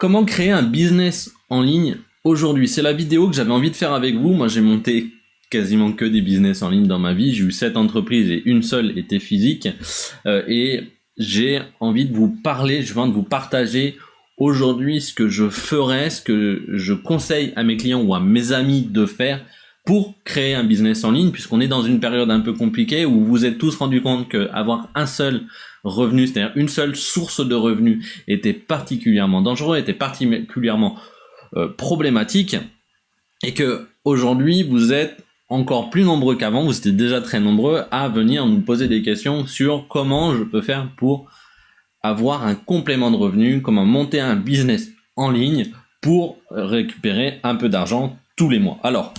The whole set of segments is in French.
Comment créer un business en ligne aujourd'hui? C'est la vidéo que j'avais envie de faire avec vous. Moi, j'ai monté quasiment que des business en ligne dans ma vie. J'ai eu 7 entreprises et une seule était physique. Et j'ai envie de vous parler, je viens de vous partager aujourd'hui ce que je ferais, ce que je conseille à mes clients ou à mes amis de faire pour créer un business en ligne, puisqu'on est dans une période un peu compliquée où vous vous êtes tous rendu compte qu'avoir un seul revenu, c'est-à-dire une seule source de revenus, était particulièrement dangereux, était particulièrement problématique, et que aujourd'hui vous êtes encore plus nombreux qu'avant, vous étiez déjà très nombreux à venir nous poser des questions sur comment je peux faire pour avoir un complément de revenus, comment monter un business en ligne pour récupérer un peu d'argent tous les mois. Alors,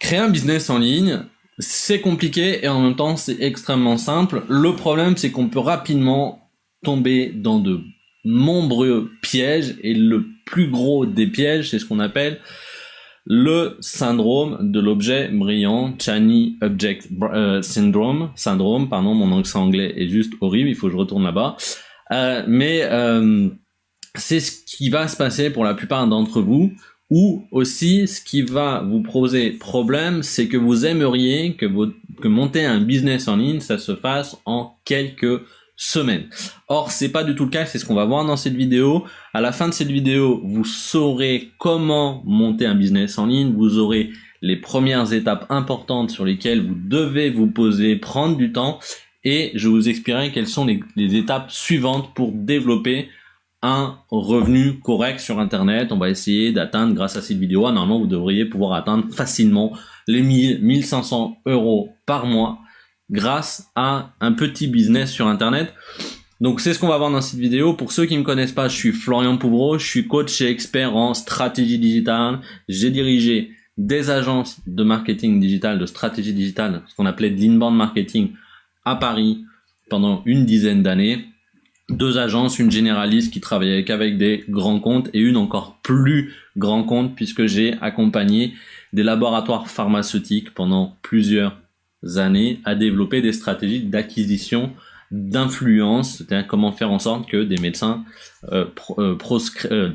créer un business en ligne, c'est compliqué et en même temps c'est extrêmement simple. Le problème, c'est qu'on peut rapidement tomber dans de nombreux pièges, et le plus gros des pièges, c'est ce qu'on appelle le syndrome de l'objet brillant, Shiny Object Syndrome, mon accent anglais est juste horrible, il faut que je retourne là-bas. C'est ce qui va se passer pour la plupart d'entre vous, ou aussi ce qui va vous poser problème, c'est que vous aimeriez que monter un business en ligne, ça se fasse en quelques semaines. Or, c'est pas du tout le cas, c'est ce qu'on va voir dans cette vidéo. À la fin de cette vidéo, vous saurez comment monter un business en ligne, vous aurez les premières étapes importantes sur lesquelles vous devez vous poser, prendre du temps, et je vous expliquerai quelles sont les étapes suivantes pour développer un revenu correct sur Internet. On va essayer d'atteindre, grâce à cette vidéo, normalement vous devriez pouvoir atteindre facilement les 1500 € par mois grâce à un petit business sur Internet. Donc c'est ce qu'on va voir dans cette vidéo. Pour ceux qui ne me connaissent pas, je suis Florian Pouvreau, je suis coach et expert en stratégie digitale. J'ai dirigé des agences de marketing digital, de stratégie digitale, ce qu'on appelait de l'inbound marketing à Paris pendant une dizaine d'années. 2 agences, une généraliste qui travaillait qu'avec des grands comptes et une encore plus grand compte, puisque j'ai accompagné des laboratoires pharmaceutiques pendant plusieurs années à développer des stratégies d'acquisition d'influence, c'est-à-dire comment faire en sorte que des médecins prescrivent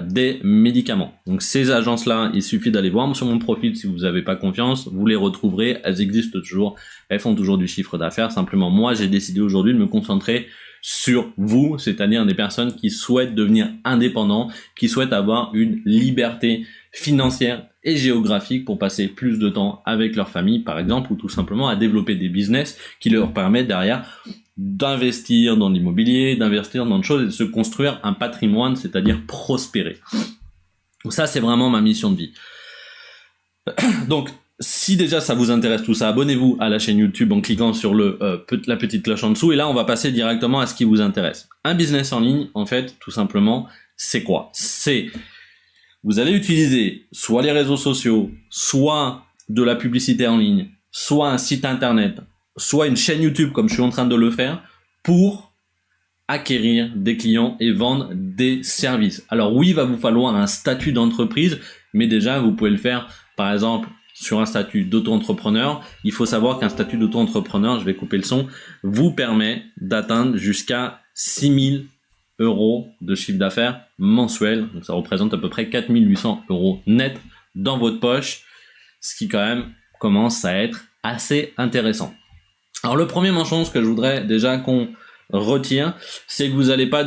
des médicaments. Donc ces agences-là, il suffit d'aller voir sur mon profil si vous n'avez pas confiance, vous les retrouverez, elles existent toujours, elles font toujours du chiffre d'affaires. Simplement, moi, j'ai décidé aujourd'hui de me concentrer sur vous, c'est-à-dire des personnes qui souhaitent devenir indépendants, qui souhaitent avoir une liberté financière et géographique pour passer plus de temps avec leur famille, par exemple, ou tout simplement à développer des business qui leur permettent derrière d'investir dans l'immobilier, d'investir dans des choses et de se construire un patrimoine, c'est-à-dire prospérer. Donc ça, c'est vraiment ma mission de vie. Donc, si déjà ça vous intéresse tout ça, abonnez-vous à la chaîne YouTube en cliquant sur la petite cloche en dessous, et là, on va passer directement à ce qui vous intéresse. Un business en ligne, en fait, tout simplement, c'est quoi? Vous allez utiliser soit les réseaux sociaux, soit de la publicité en ligne, soit un site internet, soit une chaîne YouTube comme je suis en train de le faire, pour acquérir des clients et vendre des services. Alors oui, il va vous falloir un statut d'entreprise, mais déjà vous pouvez le faire par exemple sur un statut d'auto-entrepreneur. Il faut savoir qu'un statut d'auto-entrepreneur, je vais couper le son, vous permet d'atteindre jusqu'à 6 000 € de chiffre d'affaires mensuel. Donc ça représente à peu près 4 800 € net dans votre poche, ce qui quand même commence à être assez intéressant. Alors le premier manchon, ce que je voudrais déjà qu'on retire, c'est que vous n'allez pas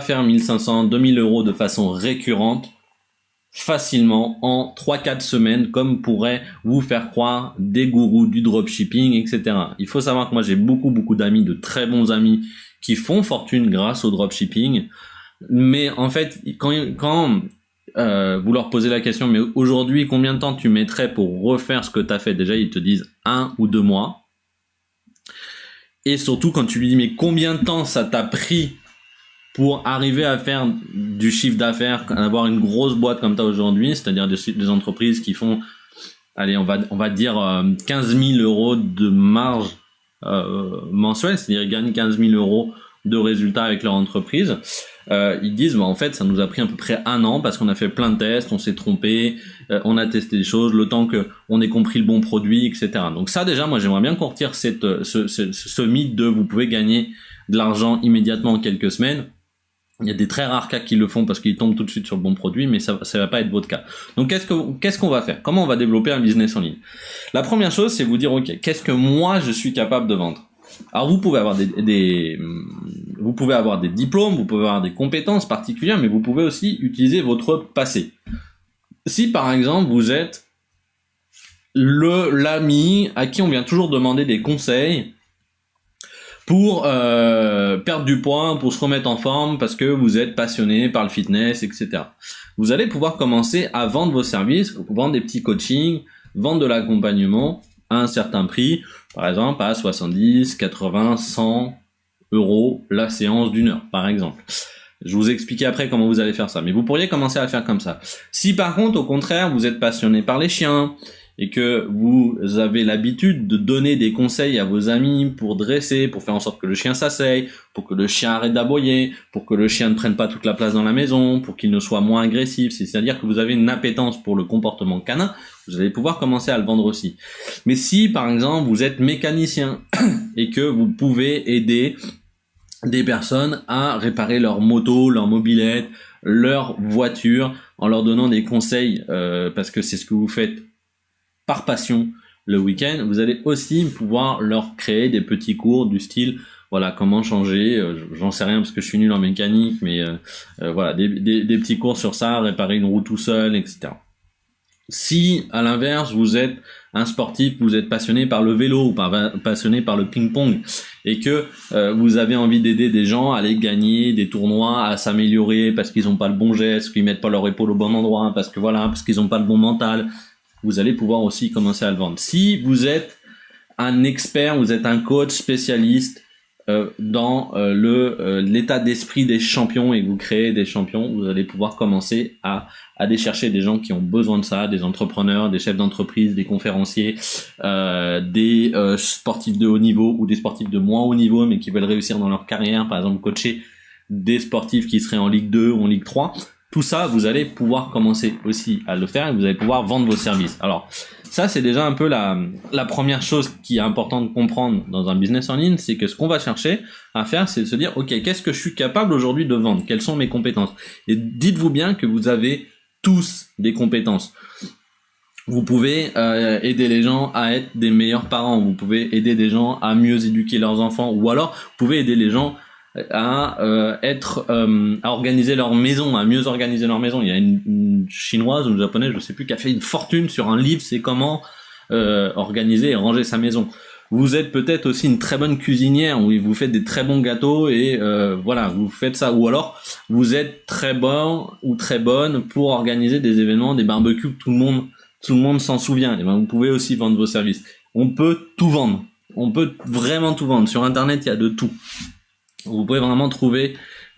faire 1500, 2000 € de façon récurrente facilement en 3-4 semaines, comme pourraient vous faire croire des gourous du dropshipping, etc. Il faut savoir que moi j'ai beaucoup d'amis, de très bons amis, qui font fortune grâce au dropshipping, mais en fait quand vous leur posez la question, mais aujourd'hui combien de temps tu mettrais pour refaire ce que tu as fait, déjà ils te disent 1 ou 2 mois. Et surtout quand tu lui dis mais combien de temps ça t'a pris pour arriver à faire du chiffre d'affaires, avoir une grosse boîte comme tu as aujourd'hui, c'est-à-dire des entreprises qui font, allez, on va dire 15 000 € de marge mensuelle, c'est-à-dire ils gagnent 15 000 € de résultats avec leur entreprise. Ils disent en fait ça nous a pris à peu près 1 an parce qu'on a fait plein de tests, on s'est trompé, on a testé des choses, le temps que on ait compris le bon produit, etc. Donc ça déjà, moi j'aimerais bien qu'on retire ce mythe de vous pouvez gagner de l'argent immédiatement en quelques semaines. Il y a des très rares cas qui le font parce qu'ils tombent tout de suite sur le bon produit, mais ça va pas être votre cas. Donc qu'est-ce qu'on va faire? Comment on va développer un business en ligne? La première chose, c'est vous dire, ok, qu'est-ce que moi je suis capable de vendre? Alors vous pouvez avoir vous pouvez avoir des diplômes, vous pouvez avoir des compétences particulières, mais vous pouvez aussi utiliser votre passé. Si par exemple vous êtes l'ami à qui on vient toujours demander des conseils pour perdre du poids, pour se remettre en forme, parce que vous êtes passionné par le fitness, etc. Vous allez pouvoir commencer à vendre vos services, vendre des petits coachings, vendre de l'accompagnement à un certain prix, par exemple à 70, 80, 100 euros la séance d'1 heure, par exemple. Je vous expliquer après comment vous allez faire ça, mais vous pourriez commencer à le faire comme ça. Si par contre, au contraire, vous êtes passionné par les chiens, et que vous avez l'habitude de donner des conseils à vos amis pour dresser, pour faire en sorte que le chien s'asseye, pour que le chien arrête d'aboyer, pour que le chien ne prenne pas toute la place dans la maison, pour qu'il ne soit moins agressif, c'est-à-dire que vous avez une appétence pour le comportement canin, vous allez pouvoir commencer à le vendre aussi. Mais si, par exemple, vous êtes mécanicien et que vous pouvez aider des personnes à réparer leur moto, leur mobilette, leur voiture, en leur donnant des conseils, parce que c'est ce que vous faites par passion le week-end, vous allez aussi pouvoir leur créer des petits cours du style, voilà, comment changer, j'en sais rien parce que je suis nul en mécanique, mais voilà, des petits cours sur ça, réparer une roue tout seul, etc. Si, à l'inverse, vous êtes un sportif, vous êtes passionné par le vélo ou passionné par le ping-pong et que vous avez envie d'aider des gens à aller gagner des tournois, à s'améliorer parce qu'ils n'ont pas le bon geste, qu'ils mettent pas leur épaule au bon endroit, parce qu'ils n'ont pas le bon mental, vous allez pouvoir aussi commencer à le vendre. Si vous êtes un expert, vous êtes un coach spécialiste dans l'état d'esprit des champions et que vous créez des champions, vous allez pouvoir commencer à aller chercher des gens qui ont besoin de ça, des entrepreneurs, des chefs d'entreprise, des conférenciers, des sportifs de haut niveau ou des sportifs de moins haut niveau mais qui veulent réussir dans leur carrière, par exemple coacher des sportifs qui seraient en Ligue 2 ou en Ligue 3. Tout ça, vous allez pouvoir commencer aussi à le faire et vous allez pouvoir vendre vos services. Alors, ça, c'est déjà un peu la première chose qui est importante de comprendre dans un business en ligne, c'est que ce qu'on va chercher à faire, c'est de se dire, ok, qu'est-ce que je suis capable aujourd'hui de vendre? Quelles sont mes compétences? Et dites-vous bien que vous avez tous des compétences. Vous pouvez aider les gens à être des meilleurs parents, vous pouvez aider des gens à mieux éduquer leurs enfants, ou alors vous pouvez aider les gens à organiser leur maison, à mieux organiser leur maison. Il y a une chinoise ou une japonaise, je sais plus, qui a fait une fortune sur un livre, c'est comment organiser et ranger sa maison. Vous êtes peut-être aussi une très bonne cuisinière où vous faites des très bons gâteaux et voilà, vous faites ça. Ou alors vous êtes très bon ou très bonne pour organiser des événements, des barbecues que tout le monde s'en souvient. Et ben vous pouvez aussi vendre vos services. On peut tout vendre. On peut vraiment tout vendre. Sur Internet, il y a de tout. Vous pouvez vraiment trouver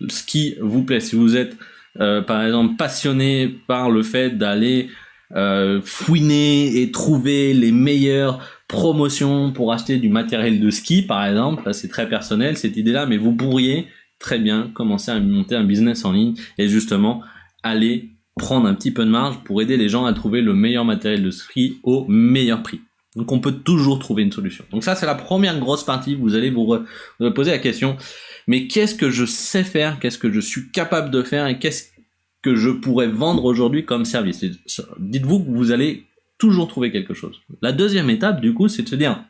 ce qui vous plaît. Si vous êtes, par exemple, passionné par le fait d'aller fouiner et trouver les meilleures promotions pour acheter du matériel de ski, par exemple, là, c'est très personnel cette idée-là, mais vous pourriez très bien commencer à monter un business en ligne et justement aller prendre un petit peu de marge pour aider les gens à trouver le meilleur matériel de ski au meilleur prix. Donc on peut toujours trouver une solution. Donc ça, c'est la première grosse partie. Vous allez vous poser la question, mais qu'est-ce que je sais faire? Qu'est-ce que je suis capable de faire? Et qu'est-ce que je pourrais vendre aujourd'hui comme service? Et dites-vous que vous allez toujours trouver quelque chose. La deuxième étape, du coup, c'est de se dire,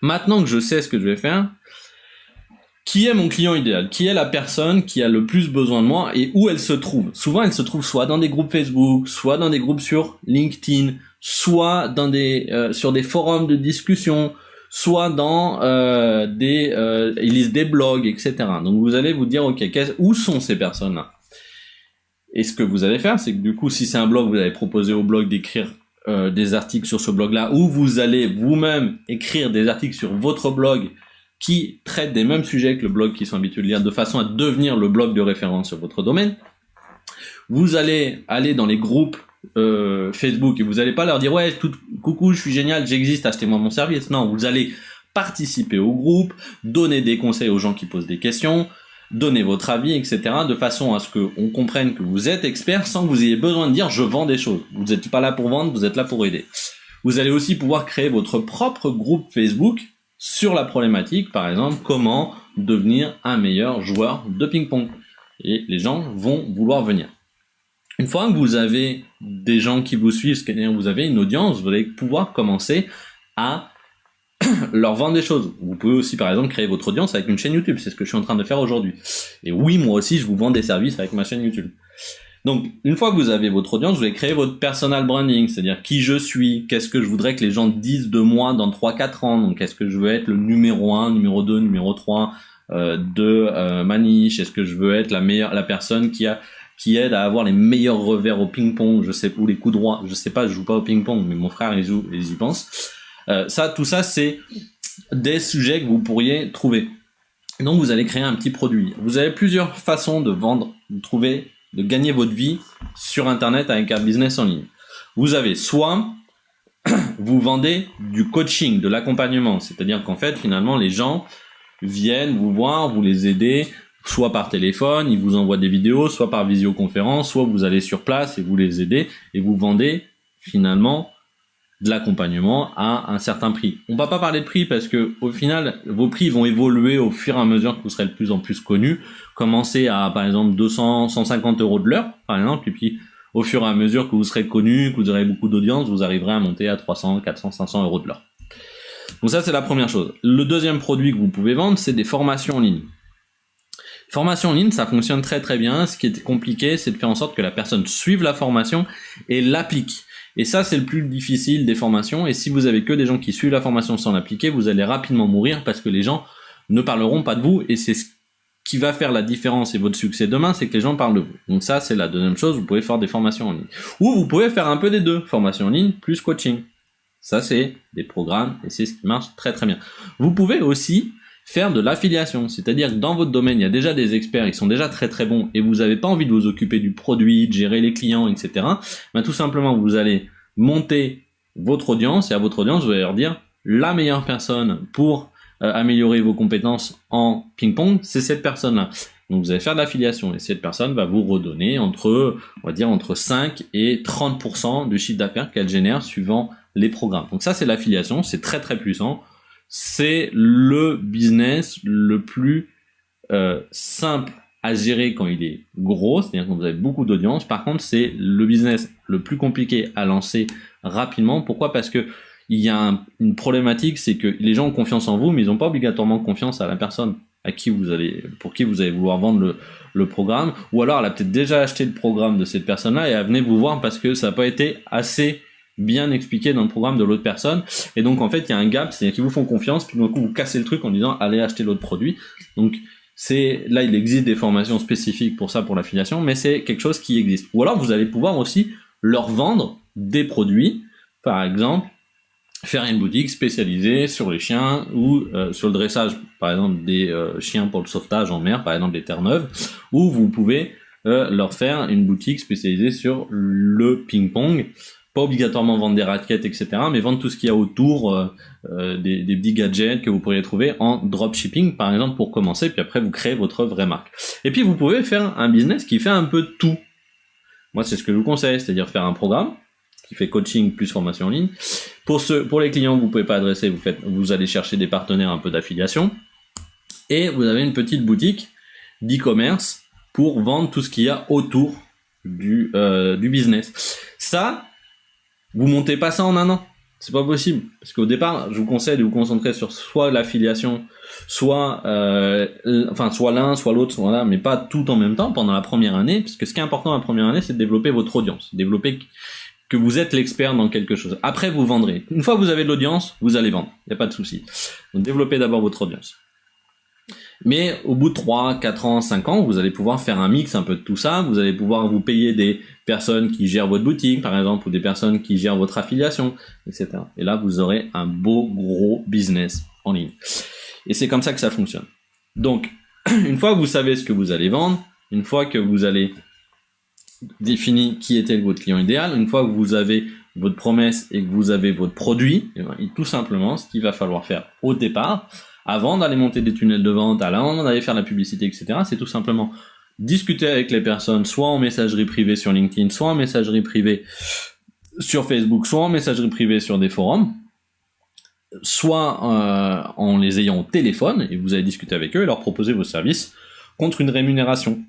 maintenant que je sais ce que je vais faire, qui est mon client idéal? Qui est la personne qui a le plus besoin de moi et où elle se trouve? Souvent, elle se trouve soit dans des groupes Facebook, soit dans des groupes sur LinkedIn, soit dans sur des forums de discussion, soit dans ils lisent des blogs, etc. Donc vous allez vous dire, ok, où sont ces personnes-là? Et ce que vous allez faire, c'est que du coup, si c'est un blog, vous allez proposer au blog d'écrire des articles sur ce blog-là, ou vous allez vous-même écrire des articles sur votre blog qui traitent des mêmes sujets que le blog qu'ils sont habitués de lire, de façon à devenir le blog de référence sur votre domaine. Vous allez aller dans les groupes Facebook et vous n'allez pas leur dire ouais coucou je suis génial, j'existe, achetez-moi mon service. Non, vous allez participer au groupe, donner des conseils aux gens qui posent des questions, donner votre avis, etc. de façon à ce qu'on comprenne que vous êtes expert sans que vous ayez besoin de dire je vends des choses. Vous n'êtes pas là pour vendre, vous êtes là pour aider. Vous allez aussi pouvoir créer votre propre groupe Facebook sur la problématique, par exemple comment devenir un meilleur joueur de ping-pong. Et les gens vont vouloir venir. Une fois que vous avez des gens qui vous suivent, c'est-à-dire que vous avez une audience, vous allez pouvoir commencer à leur vendre des choses. Vous pouvez aussi, par exemple, créer votre audience avec une chaîne YouTube. C'est ce que je suis en train de faire aujourd'hui. Et oui, moi aussi, je vous vends des services avec ma chaîne YouTube. Donc, une fois que vous avez votre audience, vous allez créer votre personal branding, c'est-à-dire qui je suis, qu'est-ce que je voudrais que les gens disent de moi dans 3-4 ans. Donc, est-ce que je veux être le numéro 1, numéro 2, numéro 3 de ma niche? Est-ce que je veux être la personne qui aide à avoir les meilleurs revers au ping-pong, ou les coups droits, je sais pas, je joue pas au ping-pong, mais mon frère il joue et il y pense. Tout ça, c'est des sujets que vous pourriez trouver. Donc, vous allez créer un petit produit. Vous avez plusieurs façons de vendre, de gagner votre vie sur Internet avec un business en ligne. Vous avez soit vous vendez du coaching, de l'accompagnement, c'est-à-dire qu'en fait, finalement, les gens viennent vous voir, vous les aidez, soit par téléphone, ils vous envoient des vidéos, soit par visioconférence, soit vous allez sur place et vous les aidez et vous vendez finalement de l'accompagnement à un certain prix. On va pas parler de prix parce que au final, vos prix vont évoluer au fur et à mesure que vous serez de plus en plus connu. Commencez à, par exemple, 200, 150 € de l'heure, par exemple, et puis au fur et à mesure que vous serez connu, que vous aurez beaucoup d'audience, vous arriverez à monter à 300, 400, 500 € de l'heure. Donc ça, c'est la première chose. Le deuxième produit que vous pouvez vendre, c'est des formations en ligne. Formation en ligne, ça fonctionne très très bien. Ce qui est compliqué, c'est de faire en sorte que la personne suive la formation et l'applique. Et ça, c'est le plus difficile des formations. Et si vous avez que des gens qui suivent la formation sans l'appliquer, vous allez rapidement mourir parce que les gens ne parleront pas de vous. Et c'est ce qui va faire la différence et votre succès demain, c'est que les gens parlent de vous. Donc ça, c'est la deuxième chose. Vous pouvez faire des formations en ligne. Ou vous pouvez faire un peu des deux. Formation en ligne plus coaching. Ça, c'est des programmes et c'est ce qui marche très très bien. Vous pouvez aussi faire de l'affiliation, c'est-à-dire que dans votre domaine, il y a déjà des experts, ils sont déjà très très bons et vous n'avez pas envie de vous occuper du produit, de gérer les clients, etc. Tout simplement, vous allez monter votre audience et à votre audience, vous allez leur dire la meilleure personne pour améliorer vos compétences en ping-pong, c'est cette personne-là. Donc vous allez faire de l'affiliation et cette personne va vous redonner entre 5 et 30% du chiffre d'affaires qu'elle génère suivant les programmes. Donc ça, c'est l'affiliation, c'est très très puissant. C'est le business le plus simple à gérer quand il est gros, c'est-à-dire quand vous avez beaucoup d'audience. Par contre, c'est le business le plus compliqué à lancer rapidement. Pourquoi ? Parce que il y a une problématique, c'est que les gens ont confiance en vous, mais ils n'ont pas obligatoirement confiance à la personne pour qui vous allez vouloir vendre le programme. Ou alors, elle a peut-être déjà acheté le programme de cette personne-là et elle venait vous voir parce que ça n'a pas été assez bien expliqué dans le programme de l'autre personne, et donc en fait il y a un gap, c'est-à-dire qu'ils vous font confiance, puis d'un coup vous cassez le truc en disant allez acheter l'autre produit. Donc là il existe des formations spécifiques pour ça, pour l'affiliation, mais c'est quelque chose qui existe. Ou alors vous allez pouvoir aussi leur vendre des produits, par exemple faire une boutique spécialisée sur les chiens ou sur le dressage, par exemple des chiens pour le sauvetage en mer, par exemple des Terre-Neuve, ou vous pouvez leur faire une boutique spécialisée sur le ping-pong. Pas obligatoirement vendre des raquettes, etc., mais vendre tout ce qu'il y a autour, des petits gadgets que vous pourriez trouver en dropshipping, par exemple, pour commencer, puis après vous créez votre vraie marque. Et puis vous pouvez faire un business qui fait un peu de tout. Moi, c'est ce que je vous conseille, c'est-à-dire faire un programme qui fait coaching plus formation en ligne. Pour les clients que vous pouvez pas adresser, vous allez chercher des partenaires un peu d'affiliation, et vous avez une petite boutique d'e-commerce pour vendre tout ce qu'il y a autour du business. Ça, vous montez pas ça en un an, c'est pas possible. Parce qu'au départ, je vous conseille de vous concentrer sur soit l'affiliation, soit l'un, soit l'autre, soit là, mais pas tout en même temps pendant la première année. Parce que ce qui est important dans la première année, c'est de développer votre audience, développer que vous êtes l'expert dans quelque chose. Après, vous vendrez. Une fois que vous avez de l'audience, vous allez vendre. Il n'y a pas de souci. Donc, développez d'abord votre audience. Mais au bout de 3, 4 ans, 5 ans, vous allez pouvoir faire un mix un peu de tout ça. Vous allez pouvoir vous payer des personnes qui gèrent votre boutique, par exemple, ou des personnes qui gèrent votre affiliation, etc. Et là, vous aurez un beau, gros business en ligne. Et c'est comme ça que ça fonctionne. Donc, une fois que vous savez ce que vous allez vendre, une fois que vous allez définir qui était votre client idéal, une fois que vous avez votre promesse et que vous avez votre produit, et tout simplement, ce qu'il va falloir faire au départ, avant d'aller monter des tunnels de vente, avant d'aller faire la publicité, etc., c'est tout simplement discuter avec les personnes, soit en messagerie privée sur LinkedIn, soit en messagerie privée sur Facebook, soit en messagerie privée sur des forums, soit en les ayant au téléphone, et vous allez discuter avec eux et leur proposer vos services contre une rémunération.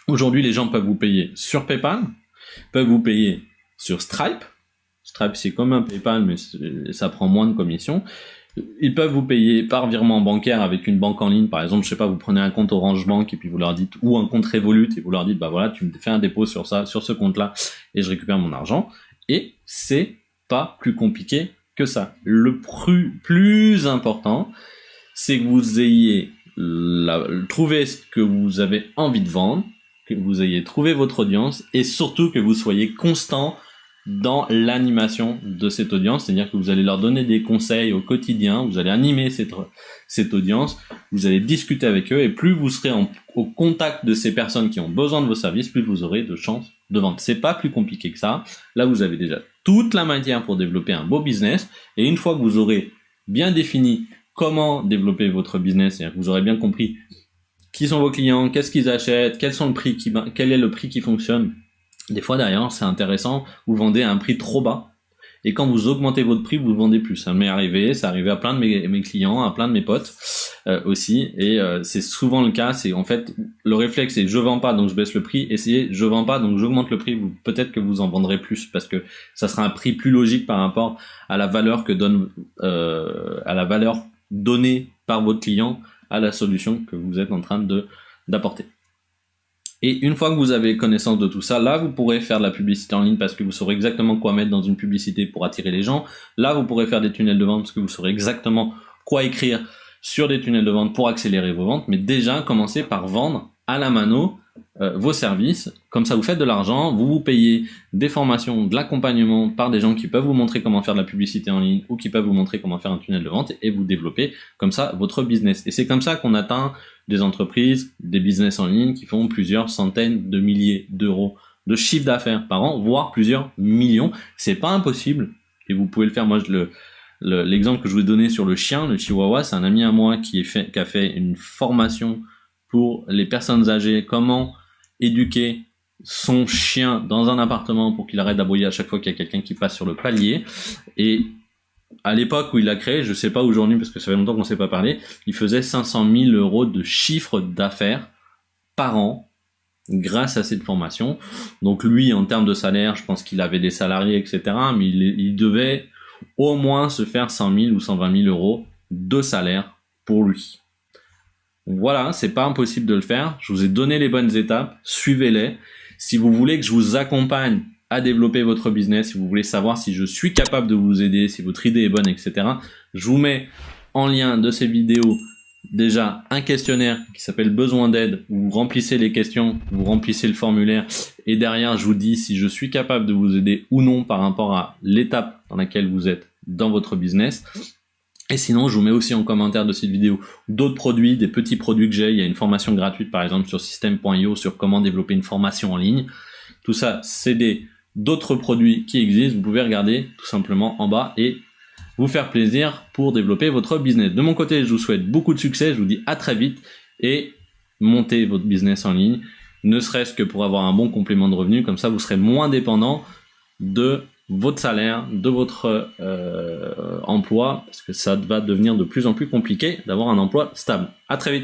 Aujourd'hui, les gens peuvent vous payer sur PayPal, peuvent vous payer sur Stripe. Stripe, c'est comme un PayPal, mais ça prend moins de commission. Ils peuvent vous payer par virement bancaire avec une banque en ligne. Par exemple, je sais pas, vous prenez un compte Orange Bank et puis vous leur dites, ou un compte Revolut, et vous leur dites, bah voilà, tu me fais un dépôt sur ce compte-là, et je récupère mon argent. Et c'est pas plus compliqué que ça. Le plus important, c'est que vous ayez trouvé ce que vous avez envie de vendre, que vous ayez trouvé votre audience, et surtout que vous soyez constant dans l'animation de cette audience, c'est-à-dire que vous allez leur donner des conseils au quotidien, vous allez animer cette audience, vous allez discuter avec eux, et plus vous serez au contact de ces personnes qui ont besoin de vos services, plus vous aurez de chances de vente. C'est pas plus compliqué que ça. Là, vous avez déjà toute la matière pour développer un beau business, et une fois que vous aurez bien défini comment développer votre business, c'est-à-dire que vous aurez bien compris qui sont vos clients, qu'est-ce qu'ils achètent, quel est le prix qui fonctionne. Des fois, derrière, c'est intéressant, vous vendez à un prix trop bas, et quand vous augmentez votre prix, vous vendez plus. Ça m'est arrivé, ça arrivé à plein de mes clients, à plein de mes potes aussi, et c'est souvent le cas. C'est en fait, le réflexe c'est je vends pas, donc je baisse le prix. Essayez, je vends pas, donc j'augmente le prix. Peut-être que vous en vendrez plus, parce que ça sera un prix plus logique par rapport à la valeur donnée par votre client à la solution que vous êtes en train d'apporter. Et une fois que vous avez connaissance de tout ça, là, vous pourrez faire de la publicité en ligne parce que vous saurez exactement quoi mettre dans une publicité pour attirer les gens. Là, vous pourrez faire des tunnels de vente parce que vous saurez exactement quoi écrire sur des tunnels de vente pour accélérer vos ventes. Mais déjà, commencez par vendre à la mano vos services. Comme ça, vous faites de l'argent, vous payez des formations, de l'accompagnement par des gens qui peuvent vous montrer comment faire de la publicité en ligne ou qui peuvent vous montrer comment faire un tunnel de vente, et vous développez comme ça votre business. Et c'est comme ça qu'on atteint des entreprises, des business en ligne qui font plusieurs centaines de milliers d'euros de chiffre d'affaires par an, voire plusieurs millions. C'est pas impossible et vous pouvez le faire. Moi, l'exemple que je vous ai donné sur le chien, le chihuahua, c'est un ami à moi qui a fait une formation pour les personnes âgées, comment éduquer son chien dans un appartement pour qu'il arrête d'aboyer à chaque fois qu'il y a quelqu'un qui passe sur le palier. Et à l'époque où il l'a créé, je sais pas aujourd'hui parce que ça fait longtemps qu'on s'est pas parlé, il faisait 500 000 euros de chiffre d'affaires par an grâce à cette formation. Donc lui, en termes de salaire, je pense qu'il avait des salariés, etc. Mais il devait au moins se faire 100 000 ou 120 000 euros de salaire pour lui. Voilà, c'est pas impossible de le faire. Je vous ai donné les bonnes étapes, suivez-les. Si vous voulez que je vous accompagne à développer votre business, si vous voulez savoir si je suis capable de vous aider, si votre idée est bonne, etc., je vous mets en lien de ces vidéos déjà un questionnaire qui s'appelle Besoin d'aide, où vous remplissez les questions, vous remplissez le formulaire, et derrière je vous dis si je suis capable de vous aider ou non par rapport à l'étape dans laquelle vous êtes dans votre business. Et sinon, je vous mets aussi en commentaire de cette vidéo d'autres produits, des petits produits que j'ai. Il y a une formation gratuite, par exemple, sur System.io sur comment développer une formation en ligne. Tout ça, c'est d'autres produits qui existent. Vous pouvez regarder tout simplement en bas et vous faire plaisir pour développer votre business. De mon côté, je vous souhaite beaucoup de succès. Je vous dis à très vite et montez votre business en ligne, ne serait-ce que pour avoir un bon complément de revenus. Comme ça, vous serez moins dépendant de votre salaire, de votre emploi, parce que ça va devenir de plus en plus compliqué d'avoir un emploi stable. À très vite.